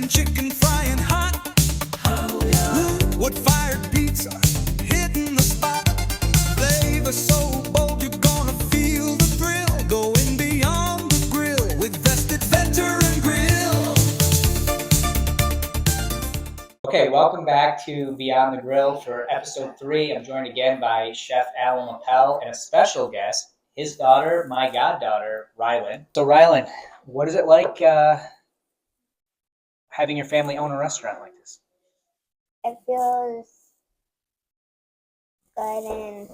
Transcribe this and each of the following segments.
Italian chicken frying hot. Wood-fired pizza hitting the spot. Flavor so bold you're gonna feel the thrill. Going beyond the grill with Vested Veteran Grill. Okay, welcome back to Beyond the Grill for episode 3. I'm joined again by Chef Alan Lapel and a special guest, his daughter, my goddaughter, Rylan. So Rylan, what is it like having your family own a restaurant like this? It feels good and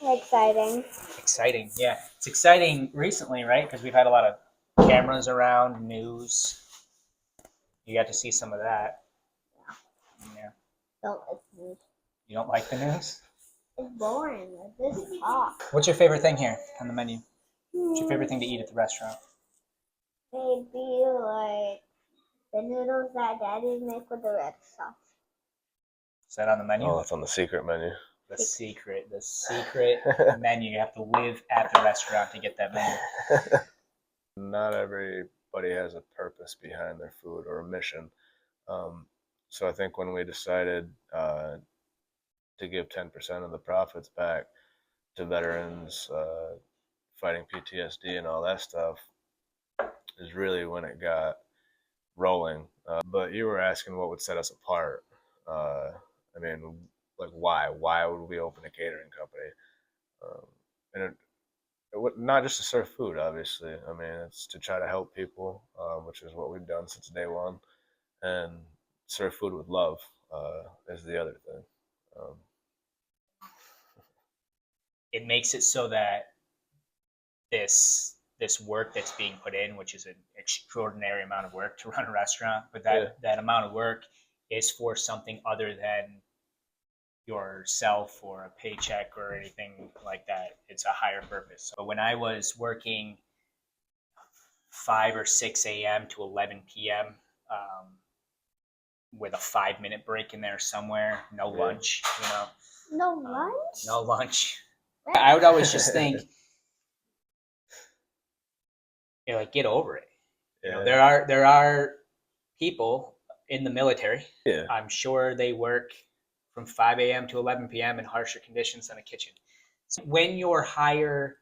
exciting. Exciting, yeah. It's exciting recently, right? Because we've had a lot of cameras around, news. You got to see some of that. Yeah. Don't like news. You don't like the news? It's boring. This is off. What's your favorite thing here on the menu? What's your favorite thing to eat at the restaurant? Maybe like the noodles that Daddy make with the red sauce. Is that on the menu? Oh, that's on the secret menu. The secret menu. You have to live at the restaurant to get that menu. Not everybody has a purpose behind their food or a mission. So I think when we decided to give 10% of the profits back to veterans fighting PTSD and all that stuff is really when it got rolling. But you were asking what would set us apart. I mean, like why? Why would we open a catering company? And it would, not just to serve food, obviously. I mean, it's to try to help people, which is what we've done since day one. And serve food with love is the other thing. It makes it so that this work that's being put in, which is an extraordinary amount of work to run a restaurant, but that amount of work is for something other than yourself or a paycheck or anything like that. It's a higher purpose. So when I was working 5 or 6 a.m. to 11 p.m., with a 5-minute break in there somewhere, no lunch, No lunch? no lunch. I would always just think, like, get over it. Yeah. There are people in the military. Yeah. I'm sure they work from 5 a.m. to 11 p.m. in harsher conditions than a kitchen. So when your higher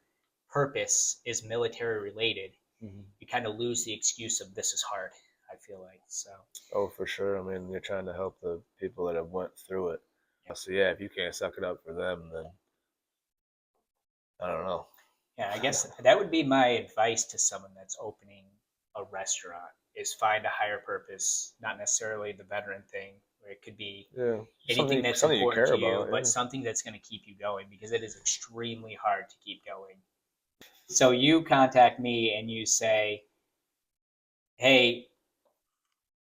purpose is military related, you kind of lose the excuse of this is hard, I feel like. So. Oh, for sure. I mean, you're trying to help the people that have went through it. So yeah, if you can't suck it up for them, then I don't know. Yeah, I guess that would be my advice to someone that's opening a restaurant is find a higher purpose, not necessarily the veteran thing, where it could be anything that's important to you, but something that's going to keep you going, because it is extremely hard to keep going. So you contact me and you say, hey,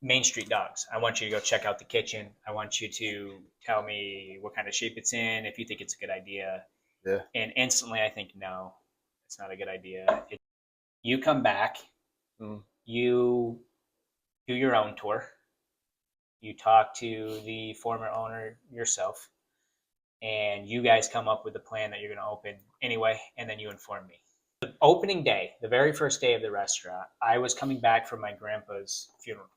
Main Street Dogs, I want you to go check out the kitchen. I want you to tell me what kind of shape it's in, if you think it's a good idea. Yeah. And instantly I think, no, it's not a good idea. You come back, you do your own tour, you talk to the former owner yourself, and you guys come up with a plan that you're going to open anyway, and then you inform me. The opening day, the very first day of the restaurant, I was coming back from my grandpa's funeral.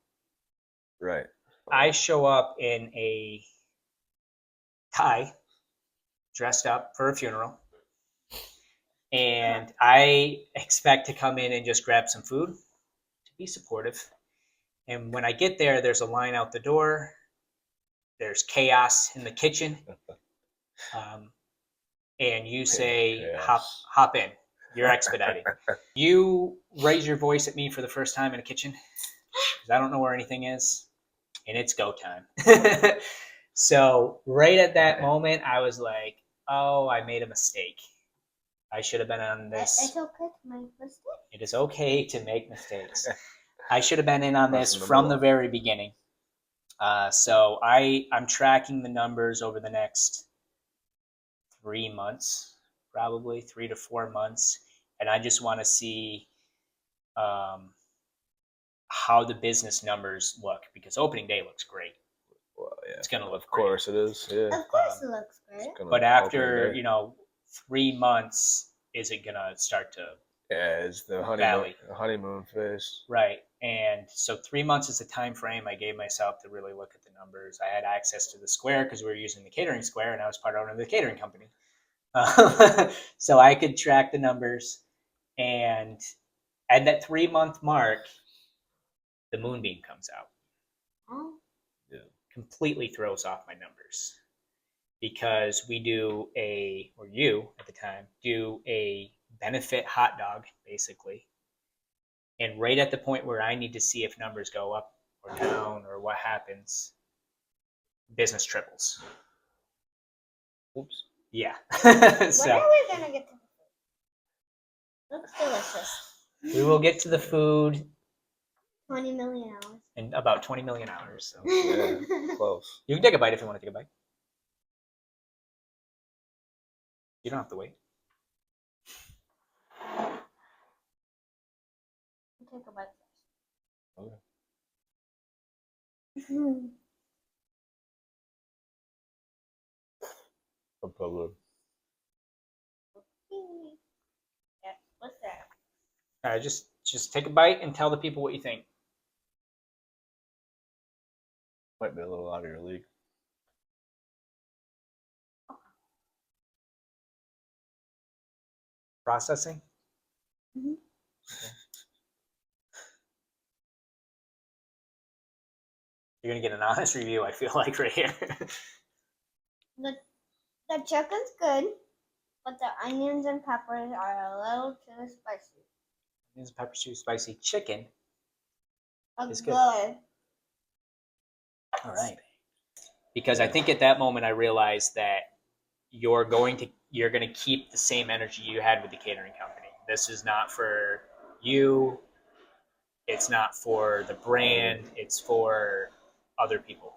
Right. I show up in a tie, dressed up for a funeral, and I expect to come in and just grab some food to be supportive. And when I get there, there's a line out the door. There's chaos in the kitchen. And you say, hop in. You're expediting. You raise your voice at me for the first time in a kitchen, because I don't know where anything is, and it's go time. So right at that moment, I was like, oh, I made a mistake. I should have been on this. It's okay to make mistakes. It is okay to make mistakes. I should have been in on this from the very beginning. So I'm tracking the numbers over the next 3 months, probably 3 to 4 months. And I just want to see how the business numbers look, because opening day looks great. Well, yeah. It's going to look Of course it is, yeah. Of course it looks great. But after, 3 months, is it going to start to Yeah, it's the honeymoon phase. Right. And so 3 months is the time frame I gave myself to really look at the numbers. I had access to the square because we were using the catering square, and I was part owner of the catering company. So I could track the numbers. And at that 3 month mark, the moonbeam comes out. Oh. Yeah. Completely throws off my numbers because we do you at the time, do a benefit hot dog, basically. And right at the point where I need to see if numbers go up or down or what happens, business triples. Oops. Yeah. When are we gonna get to the food? Looks delicious. We will get to the food 20 million hours. in about 20 million hours. So. Yeah, close. You can take a bite if you want to take a bite. You don't have to wait. Take a bite Okay. first. No problem. Yeah, what's that? All right, just take a bite and tell the people what you think. Might be a little out of your league. Processing? Mm-hmm. You're going to get an honest review, I feel like, right here. The chicken's good, but the onions and peppers are a little too spicy. Onions and peppers too spicy. Chicken. It's good. good. All right. Because I think at that moment I realized that you're going to keep the same energy you had with the catering company. This is not for you. It's not for the brand. It's for other people.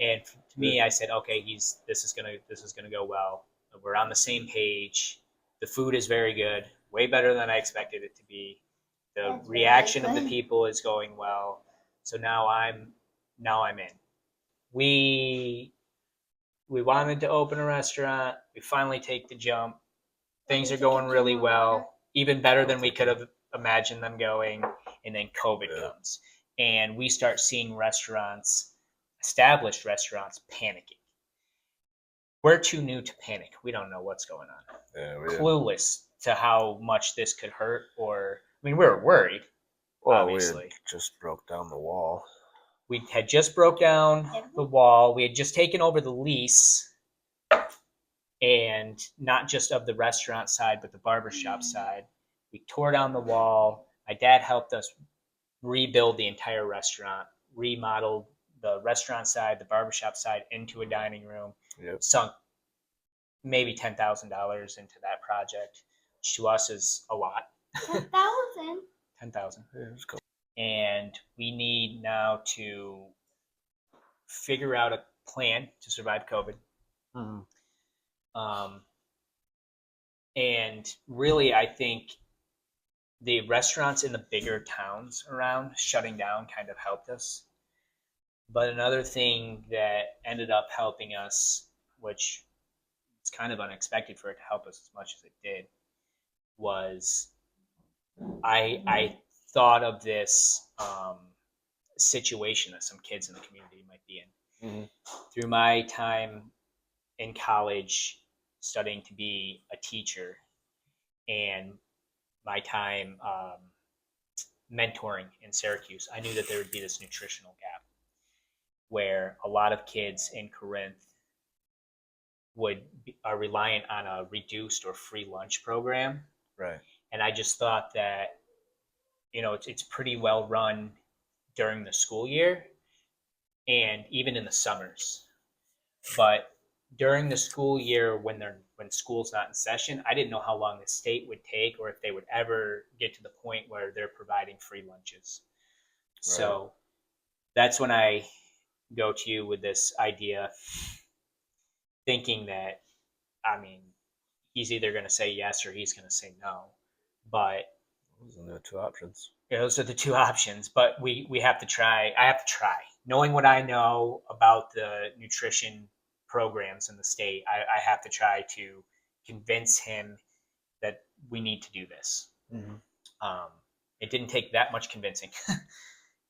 And to me, I said, okay, this is gonna go well. We're on the same page. The food is very good, way better than I expected it to be. The That's reaction really of the good. people is going well. So now I'm in. We wanted to open a restaurant. We finally take the jump. Things are going really well, even better than we could have imagined them going. And then COVID comes, and we start seeing established restaurants, panicking. We're too new to panic. We don't know what's going on. Yeah, Clueless to how much this could hurt, we were worried. Well, obviously. we had just broke down the wall. We had just broke down the wall. We had just taken over the lease, and not just of the restaurant side, but the barbershop side. We tore down the wall. My dad helped us rebuild the entire restaurant, remodeled the restaurant side, the barbershop side into a dining room. Yep. Sunk maybe $10,000 into that project, which to us is a lot. 10,000. 10,000. Yeah, it's cool. And we need now to figure out a plan to survive COVID. Mm-hmm. And really, I think the restaurants in the bigger towns around shutting down kind of helped us. But another thing that ended up helping us, which is kind of unexpected for it to help us as much as it did, was I thought of this situation that some kids in the community might be in. Mm-hmm. Through my time in college studying to be a teacher, and my time mentoring in Syracuse, I knew that there would be this nutritional gap where a lot of kids in Corinth are reliant on a reduced or free lunch program. Right. And I just thought that, it's pretty well run during the school year and even in the summers. But during the school year, when school's not in session, I didn't know how long the state would take or if they would ever get to the point where they're providing free lunches. Right. So that's when I go to you with this idea, thinking that, he's either going to say yes or he's going to say no. But those are the two options. Those are the two options. But we have to try. I have to try. Knowing what I know about the nutrition programs in the state, I have to try to convince him that we need to do this. Mm-hmm. It didn't take that much convincing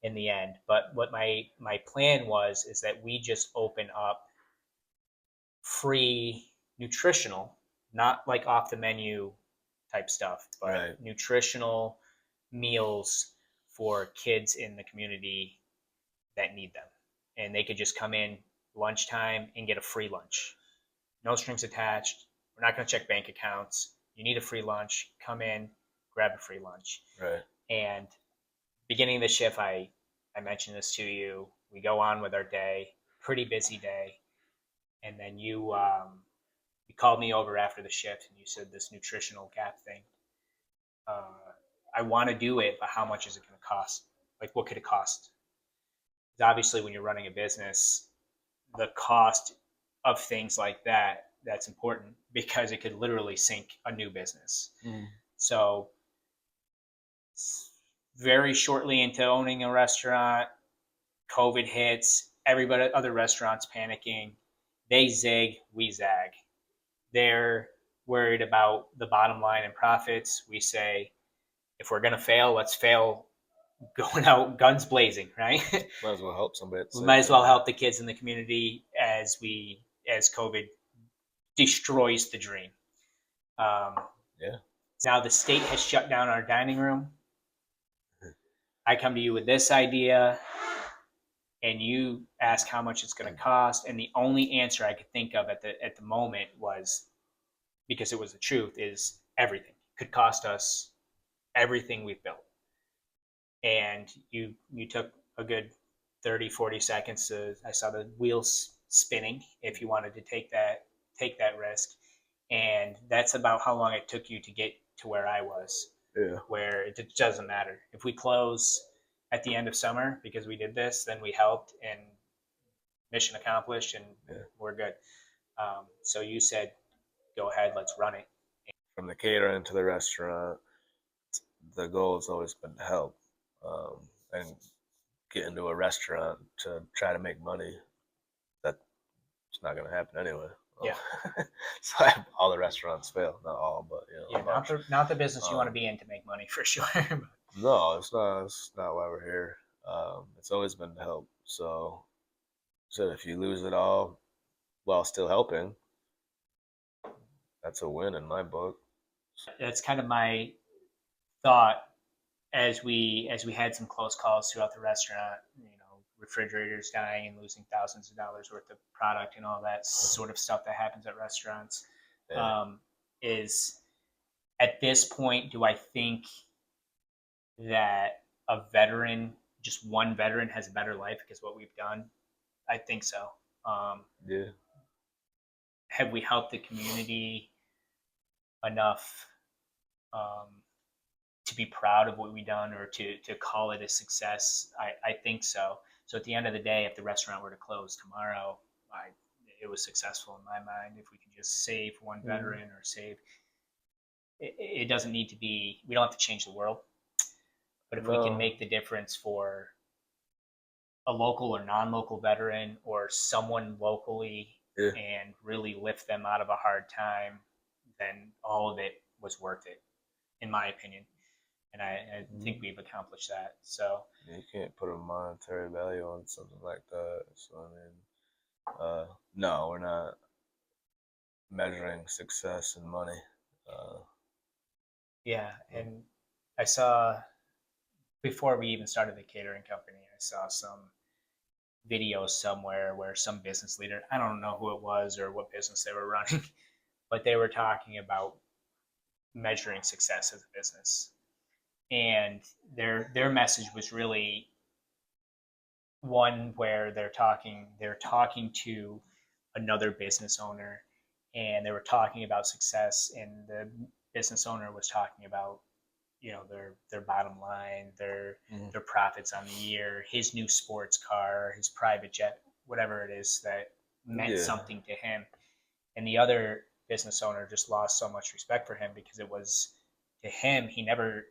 in the end. But what my plan was is that we just open up free nutritional, not like off the menu type stuff, but nutritional meals for kids in the community that need them. And they could just come in lunchtime and get a free lunch. No strings attached. We're not going to check bank accounts. You need a free lunch. Come in, grab a free lunch. Right. And beginning of the shift, I mentioned this to you. We go on with our day, pretty busy day. And then you called me over after the shift and you said this nutritional gap thing. I want to do it, but how much is it going to cost? Like, what could it cost? Because obviously, when you're running a business, the cost of things like that's important because it could literally sink a new business. So very shortly into owning a restaurant, COVID hits, everybody, other restaurants panicking. They zig, we zag. They're worried about the bottom line and profits. We say, if we're going to fail, let's fail going out guns blazing, right? Might as well help somebody. We might as well help the kids in the community as COVID destroys the dream. Yeah. Now the state has shut down our dining room. I come to you with this idea, and you ask how much it's going to cost, and the only answer I could think of at the moment was, because it was the truth, is everything. It could cost us everything we've built. And you took a good 30, 40 seconds I saw the wheels spinning if you wanted to take that risk. And that's about how long it took you to get to where I was. Yeah. Where it doesn't matter. If we close at the end of summer because we did this, then we helped and mission accomplished, and we're good. So you said, go ahead, let's run it. From the catering to the restaurant, the goal has always been to help. And get into a restaurant to try to make money. That's not going to happen anyway. Yeah. So all the restaurants fail. Not all, but not the business you want to be in to make money, for sure. No, it's not. It's not why we're here. It's always been to help. So if you lose it all while still helping, that's a win in my book. That's kind of my thought as we had some close calls throughout the restaurant. Refrigerators dying and losing thousands of dollars worth of product and all that sort of stuff that happens at restaurants. Is at this point, do I think that a veteran, just one veteran, has a better life because of what we've done? I think so. Have we helped the community enough to be proud of what we've done, or to call it a success? I think so. So at the end of the day, if the restaurant were to close tomorrow, it was successful in my mind. If we could just save one veteran or save, it doesn't need to be, we don't have to change the world. But if we can make the difference for a local or non-local veteran or someone locally and really lift them out of a hard time, then all of it was worth it, in my opinion. And I think we've accomplished that. So you can't put a monetary value on something like that. So I mean, no, we're not measuring success in money. And I saw, before we even started the catering company, I saw some videos somewhere where some business leader, I don't know who it was or what business they were running, but they were talking about measuring success as a business. And their message was really one where they're talking to another business owner, and they were talking about success, and the business owner was talking about their bottom line, their profits on the year, his new sports car, his private jet, whatever it is that meant something to him. And the other business owner just lost so much respect for him because it was, to him, he never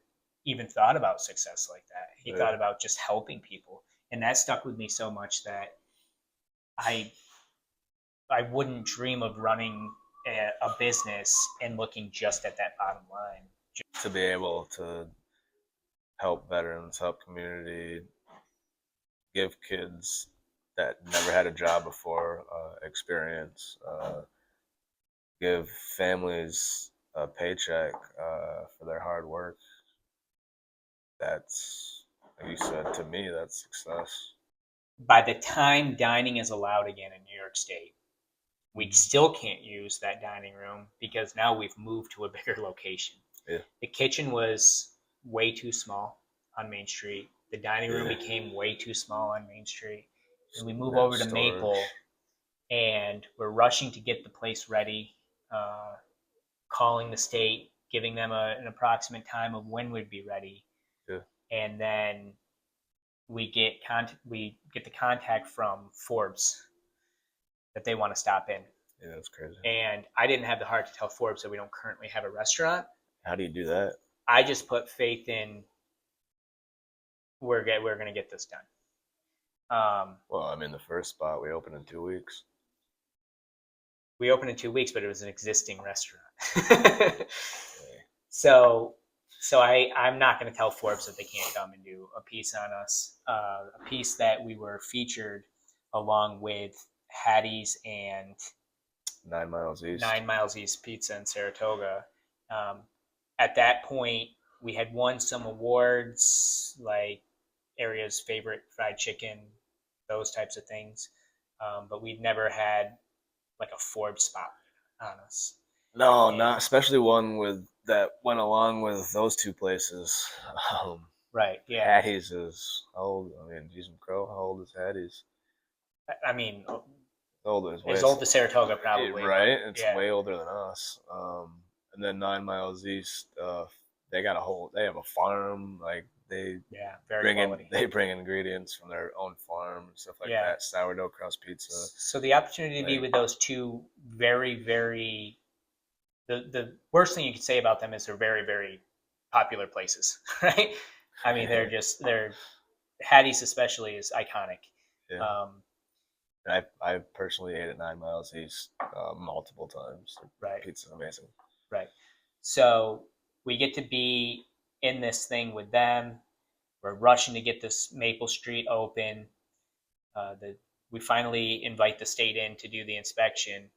even thought about success like that. He thought about just helping people. And that stuck with me so much that I wouldn't dream of running a business and looking just at that bottom line. To be able to help veterans, help community, give kids that never had a job before experience, give families a paycheck for their hard work. That's, like you said, to me, that's success. By the time dining is allowed again in New York State, we still can't use that dining room because now we've moved to a bigger location. Yeah. The kitchen was way too small on Main Street. The dining room became way too small on Main Street. And we move over to Maple, and we're rushing to get the place ready, calling the state, giving them an approximate time of when we'd be ready. Yeah. And then we get the contact from Forbes that they want to stop in. Yeah, that's crazy. And I didn't have the heart to tell Forbes that we don't currently have a restaurant. How do you do that? I just put faith in we're going to get this done. Well, I mean, the first spot we opened in 2 weeks. We opened in 2 weeks, but it was an existing restaurant. So I'm not going to tell Forbes that they can't come and do a piece on us. A piece that we were featured along with Hadley's and 9 Miles East. 9 Miles East Pizza in Saratoga. At that point, we had won some awards like area's favorite fried chicken, those types of things. But we'd never had like a Forbes spot on us. No, not especially one with that went along with those two places. Right. Yeah. Hattie's is how old? I mean, Jesus Crow. How old is Hattie's? I mean, Older. as old as Saratoga, probably. Right. It's way older than us. And then 9 Miles East, they have a farm. Like they bring ingredients from their own farm and stuff like that. Sourdough crust pizza. So the opportunity to be with those two very, very, the worst thing you could say about them is they're very, very popular places, right? I mean, they're Hattie's especially is iconic. Yeah. I personally ate at 9 Miles East multiple times. Right. Pizza's amazing. Right. So we get to be in this thing with them. We're rushing to get this Maple Street open. We finally invite the state in to do the inspection.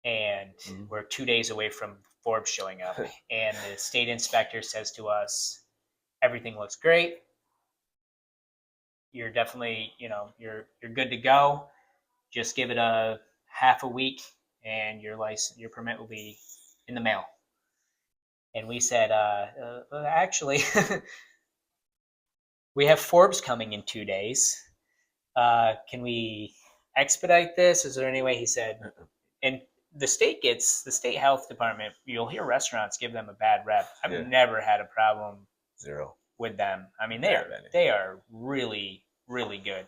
And we're 2 days away from Forbes showing up. And the state inspector says to us, everything looks great. You're definitely, you're good to go. Just give it a half a week and your permit will be in the mail. And we said, actually, we have Forbes coming in 2 days. Can we expedite this? Is there any way? He said, and the state health department, you'll hear restaurants give them a bad rep. I've never had a problem. Zero. With them. I mean, they are really, really good.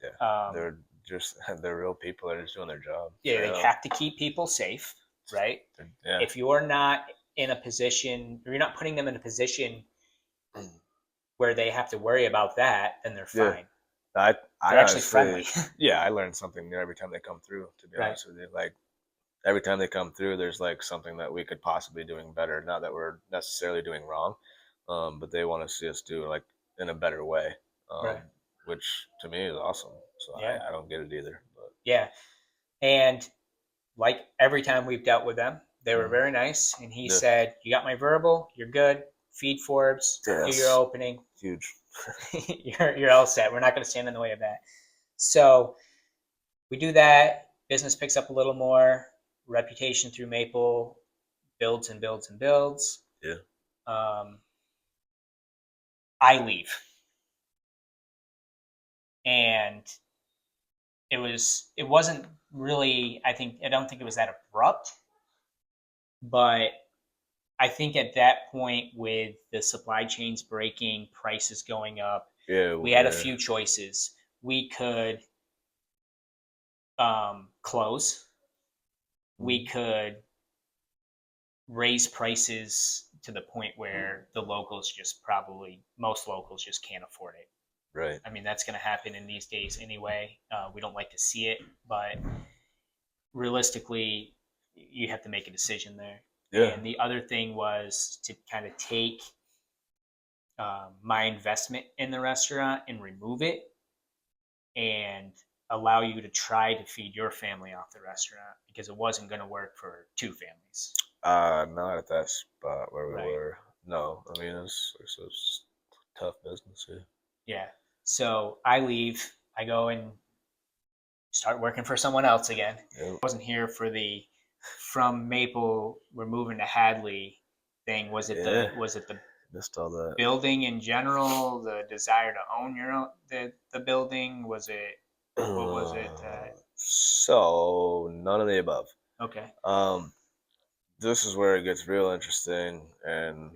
Yeah. They're real people that are just doing their job. Yeah, they have to keep people safe, right? Yeah. If you're not in a position, or you're not putting them in a position where they have to worry about that, then they're fine. They're actually friendly. Yeah, I learn something new every time they come through, to be honest with you. Like, every time they come through, there's like something that we could possibly be doing better. Not that we're necessarily doing wrong, but they want to see us do like in a better way, which to me is awesome. So I don't get it either. But. Yeah, and like every time we've dealt with them, they were very nice. And he said, "You got my verbal. You're good. Feed Forbes. Do your opening. Huge. you're all set. We're not going to stand in the way of that." So we do that. Business picks up a little more. Reputation through Maple builds and builds and builds. Yeah. I leave. And it wasn't really, I don't think it was that abrupt, but I think at that point with the supply chains breaking, prices going up, we had a few choices. We could close. We could raise prices to the point where most locals just can't afford it. Right. I mean, that's going to happen in these days anyway. We don't like to see it, but realistically, you have to make a decision there. Yeah. And the other thing was to kind of take my investment in the restaurant and remove it and allow you to try to feed your family off the restaurant because it wasn't going to work for two families. Not at that spot where we Right. were. No, I mean it's tough business here. Yeah. So I leave. I go and start working for someone else again. Yep. I wasn't here for the from Maple we're moving to Hadley thing. Was it Yeah. the Missed all that. building in general, the desire to own your own the building? Was it what was it? So none of the above. Okay. This is where it gets real interesting, and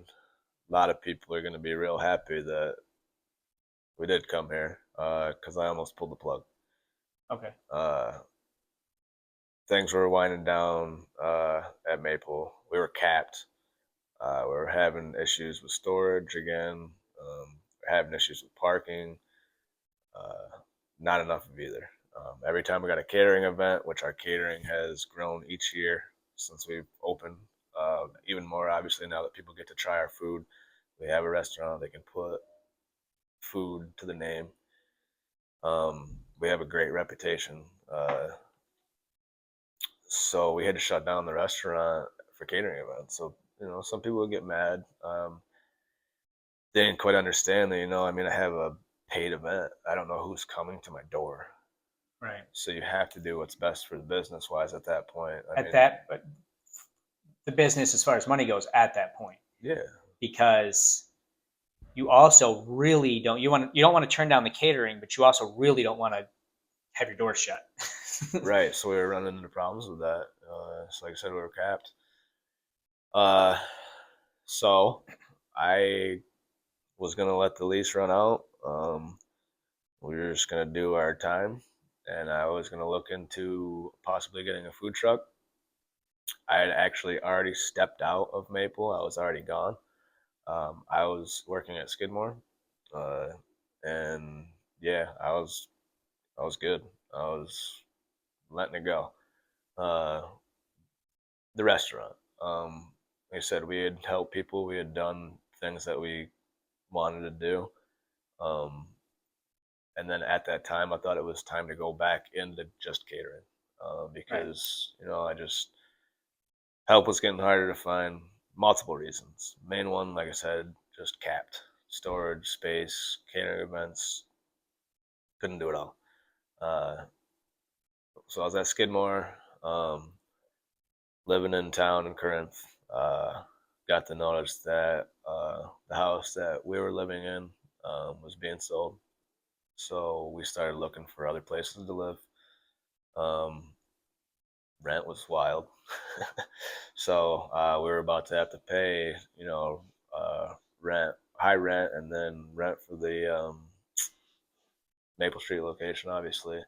a lot of people are going to be real happy that we did come here, because I almost pulled the plug. Okay. Things were winding down at Maple. We were capped. We were having issues with storage again. We're having issues with parking. Not enough of either. Every time we got a catering event, which our catering has grown each year since we've opened, even more obviously now that people get to try our food. We have a restaurant, they can put food to the name. We have a great reputation. So we had to shut down the restaurant for catering events. So, some people would get mad. They didn't quite understand that, I mean, I have a paid event. I don't know who's coming to my door. Right. So you have to do what's best for the business wise at that point. But the business as far as money goes at that point. Yeah. Because you also really don't you don't want to turn down the catering, but you also really don't want to have your doors shut. Right. So we were running into problems with that. So like I said, we were capped. So I was gonna let the lease run out. We were just gonna do our time, and I was gonna look into possibly getting a food truck. I had actually already stepped out of Maple. I was already gone. I was working at Skidmore, and yeah, I was good. I was letting it go. The restaurant. Like I said, we had helped people. We had done things that we wanted to do. And then at that time, I thought it was time to go back into just catering, because I just help was getting harder to find. Multiple reasons. Main one, like I said, just capped storage space, catering events. Couldn't do it all. So I was at Skidmore, living in town in Corinth. Got the notice that the house that we were living in was being sold. So we started looking for other places to live. Rent was wild. So we were about to have to pay, high rent, and then rent for the Maple Street location, obviously.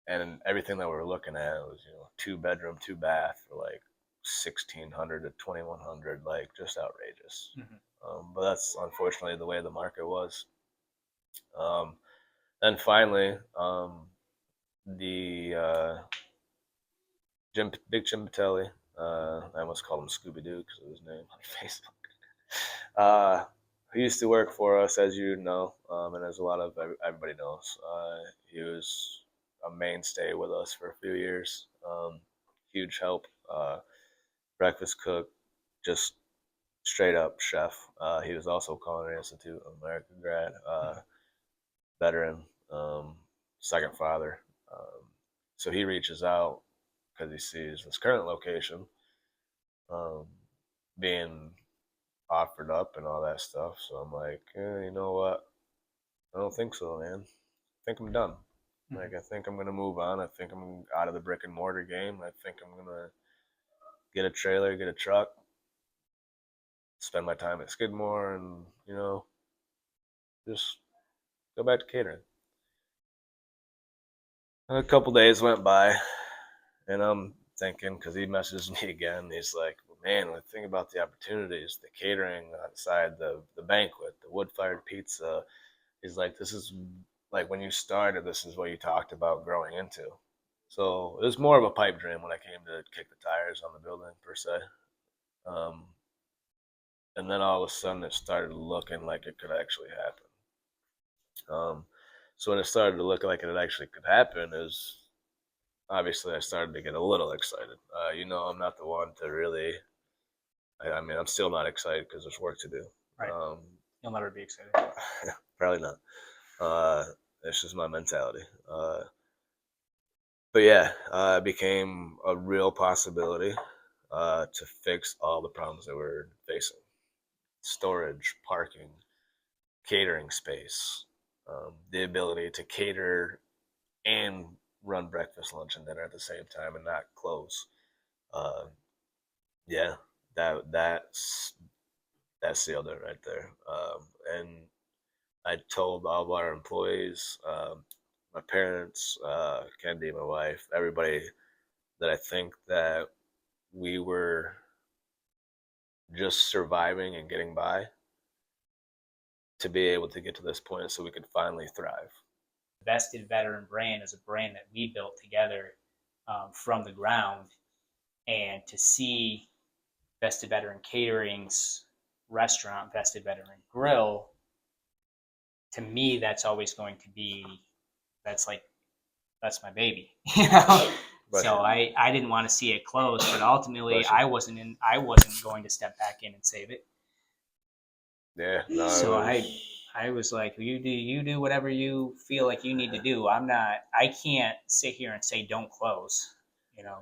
And everything that we were looking at was, 2-bedroom, 2-bath for like $1,600 to $2,100, like just outrageous. Mm-hmm. But that's unfortunately the way the market was. Then finally, the Big Jim Patelli, I almost called him Scooby Doo because of his name on Facebook. He used to work for us, as you know, and as a lot of everybody knows. He was a mainstay with us for a few years. Huge help. Breakfast cook, just straight up chef. He was also Culinary Institute of America grad, veteran, second father. So he reaches out because he sees this current location being offered up and all that stuff. So I'm like, you know what? I don't think so, man. I think I'm done. Mm-hmm. Like, I think I'm gonna move on. I think I'm out of the brick and mortar game. I think I'm gonna get a trailer, get a truck, spend my time at Skidmore, and just go back to catering. A couple days went by, and I'm thinking, because he messaged me again, he's like, man, when I think about the opportunities, the catering outside, the banquet, the wood-fired pizza, he's like, this is like when you started, this is what you talked about growing into. So it was more of a pipe dream when I came to kick the tires on the building, per se. And then all of a sudden it started looking like it could actually happen. So when it started to look like it actually could happen, is obviously I started to get a little excited. I'm not the one to really. I mean, I'm still not excited because there's work to do. Right. You'll never be excited. Probably not. It's just my mentality. But yeah, it became a real possibility to fix all the problems that we're facing: storage, parking, catering space, the ability to cater and run breakfast, lunch, and dinner at the same time and not close. Uh, yeah, that sealed it right there. And I told all of our employees, my parents, Kendi, my wife, everybody, that I think that we were just surviving and getting by to be able to get to this point so we could finally thrive. Vested Veteran brand is a brand that we built together from the ground, and to see Vested Veteran Catering's restaurant, Vested Veteran Grill, to me, that's always going to be, that's my baby. So I didn't want to see it close, but ultimately I wasn't going to step back in and save it. Yeah. No, so I was like, you do whatever you feel like you need to do. I can't sit here and say don't close,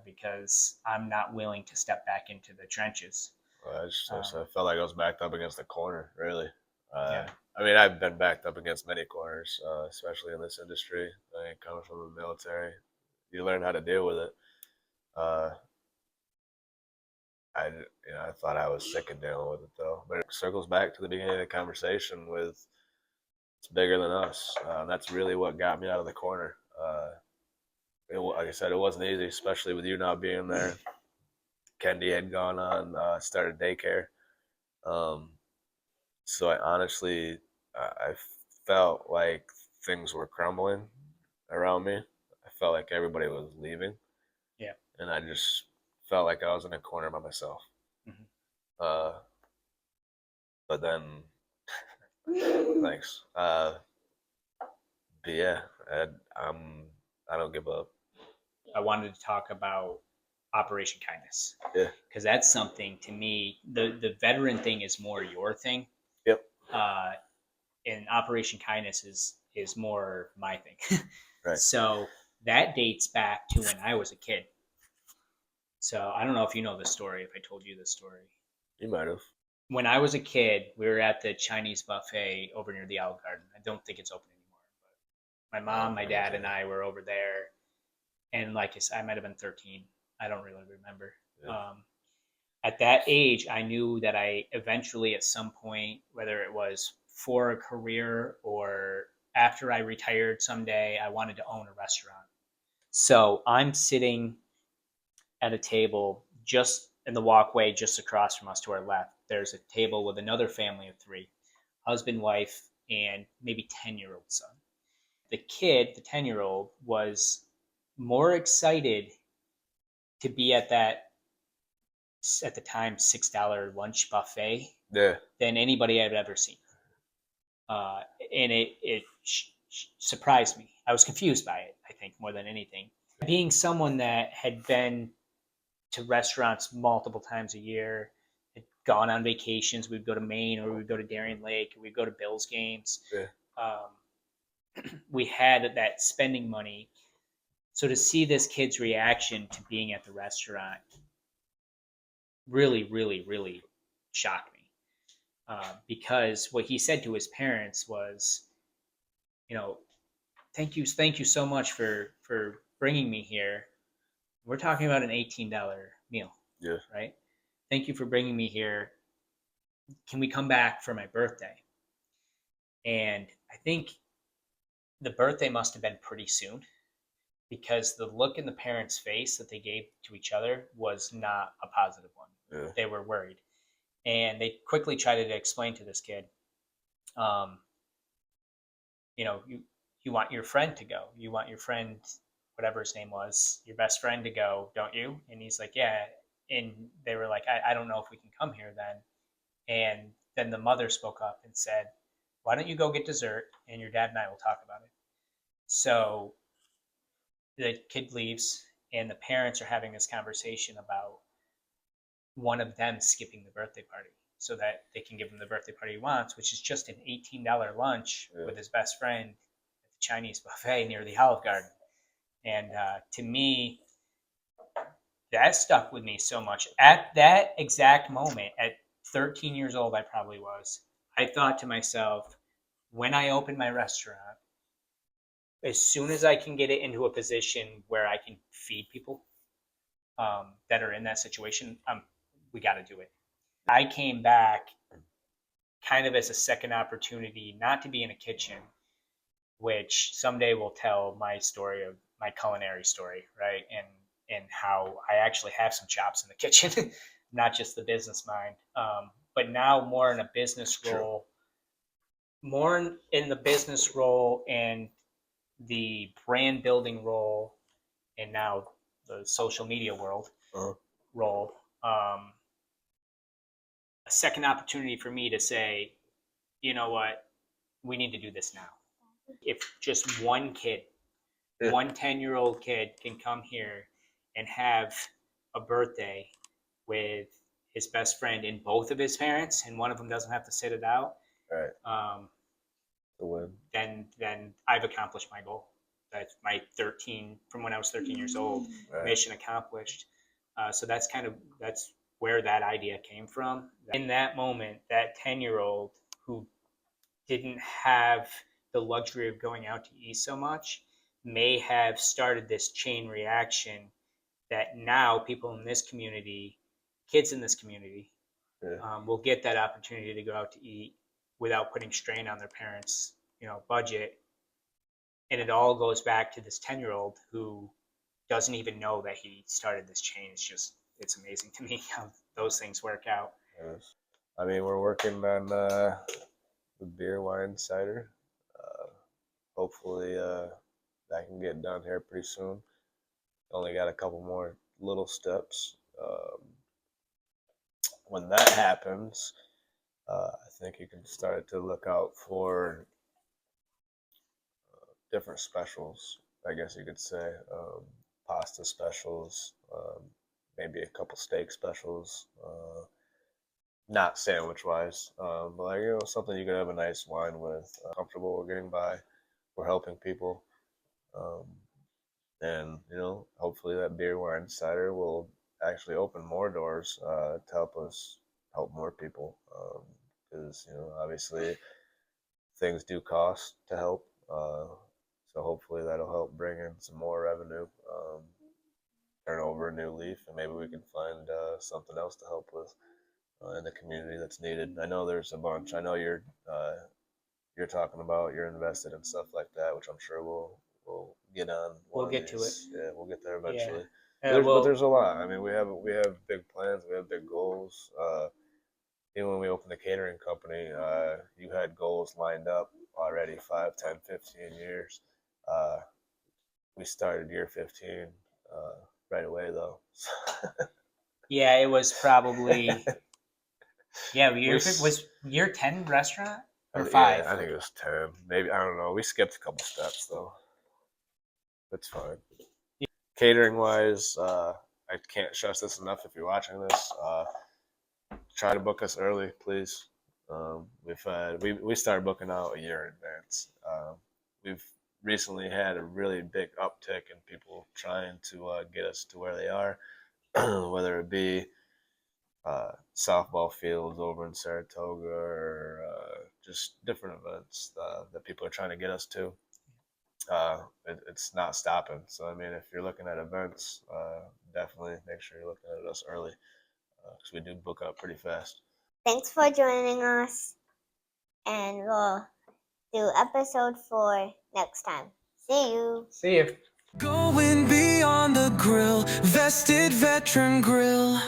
because I'm not willing to step back into the trenches. Well, I felt like I was backed up against the corner, really. Yeah. I mean, I've been backed up against many corners, especially in this industry. I mean, coming from the military, you learn how to deal with it. I thought I was sick of dealing with it, though. But it circles back to the beginning of the conversation with it's bigger than us. That's really what got me out of the corner. Like I said, it wasn't easy, especially with you not being there. Kendi had gone on, started daycare. So I felt like things were crumbling around me. I felt like everybody was leaving. Yeah. And I just felt like I was in a corner by myself. Mm-hmm. But then, thanks. But yeah, I don't give up. I wanted to talk about Operation Kindness. Yeah. Because that's something, to me, the veteran thing is more your thing. Yep. And Operation Kindness is more my thing. Right. So that dates back to when I was a kid. So I don't know if you know this story, if I told you this story. You might have. When I was a kid, we were at the Chinese buffet over near the Olive Garden. I don't think it's open anymore. But my mom, my dad, and I were over there. And like I said, I might have been 13. I don't really remember. Yeah. At that age, I knew that I eventually, at some point, whether it was for a career or after I retired someday, I wanted to own a restaurant. So I'm sitting at a table just in the walkway just across from us to our left. There's a table with another family of 3, husband, wife, and maybe 10-year-old son. The kid, the 10-year-old, was more excited to be at that, at the time, $6 lunch buffet than anybody I've ever seen. And it surprised me. I was confused by it, I think, more than anything. Being someone that had been to restaurants multiple times a year, had gone on vacations, we'd go to Maine or we'd go to Darien Lake, or we'd go to Bills games. Yeah. We had that spending money. So to see this kid's reaction to being at the restaurant really, really, really shocked me. Because what he said to his parents was, thank you so much for bringing me here. We're talking about an $18 meal. Yeah. Right? Thank you for bringing me here. Can we come back for my birthday? And I think the birthday must have been pretty soon, because the look in the parents' face that they gave to each other was not a positive one. Yeah. They were worried. And they quickly tried to explain to this kid, you want your friend to go. You want your friend, whatever his name was, your best friend to go, don't you? And he's like, yeah. And they were like, I don't know if we can come here then. And then the mother spoke up and said, why don't you go get dessert and your dad and I will talk about it. So the kid leaves and the parents are having this conversation about one of them skipping the birthday party so that they can give him the birthday party he wants, which is just an $18 lunch with his best friend at the Chinese buffet near the Olive Garden. And to me, that stuck with me so much. At that exact moment, at 13 years old, I probably was, I thought to myself, when I open my restaurant, as soon as I can get it into a position where I can feed people that are in that situation, we got to do it. I came back kind of as a second opportunity, not to be in a kitchen, which someday will tell my story of my culinary story, right? And how I actually have some chops in the kitchen, not just the business mind. But now more in a business role, more in the business role and the brand building role, and now the social media world role. A second opportunity for me to say, you know what, we need to do this now. If just one kid, one 10-year-old kid can come here and have a birthday with his best friend and both of his parents, and one of them doesn't have to sit it out, then I've accomplished my goal. That's my from when I was 13 years old, mission accomplished. So that's where that idea came from. In that moment, that 10-year-old who didn't have the luxury of going out to eat so much may have started this chain reaction that now people in this community, kids in this community, will get that opportunity to go out to eat without putting strain on their parents' budget. And it all goes back to this 10-year-old who doesn't even know that he started this chain. It's amazing to me how those things work out. Yes. I mean, we're working on the beer, wine, cider. Hopefully that can get done here pretty soon. Only got a couple more little steps. When that happens, I think you can start to look out for different specials, I guess you could say. Pasta specials, maybe a couple steak specials, not sandwich wise, but like, something you could have a nice wine with, comfortable. We're getting by, we're helping people, and hopefully that beer, wine, cider will actually open more doors to help us help more people, because obviously things do cost to help, so hopefully that'll help bring in some more revenue, turn over a new leaf, and maybe we can find something else to help with in the community that's needed. I know there's a bunch. I know you're talking about, you're invested in stuff like that, which I'm sure we'll get on. We'll get to it. Yeah, we'll get there eventually. Yeah. But there's a lot. I mean, we have big plans. We have big goals. Even when we opened the catering company, you had goals lined up already 5, 10, 15 years. We started year 15 right away, though. Yeah, it was probably was year 10 restaurant or 5? Yeah, I think it was 10. Maybe, I don't know. We skipped a couple steps though. That's fine. Yeah. Catering wise, I can't stress this enough. If you're watching this, try to book us early, please. We started booking out a year in advance. We've recently had a really big uptick in people trying to get us to where they are, whether it be softball fields over in Saratoga or just different events that people are trying to get us to. It's not stopping. So, I mean, if you're looking at events, definitely make sure you're looking at us early, because we do book up pretty fast. Thanks for joining us, and we'll do episode 4 next time. See you. See you. Going beyond the grill, vested veteran grill.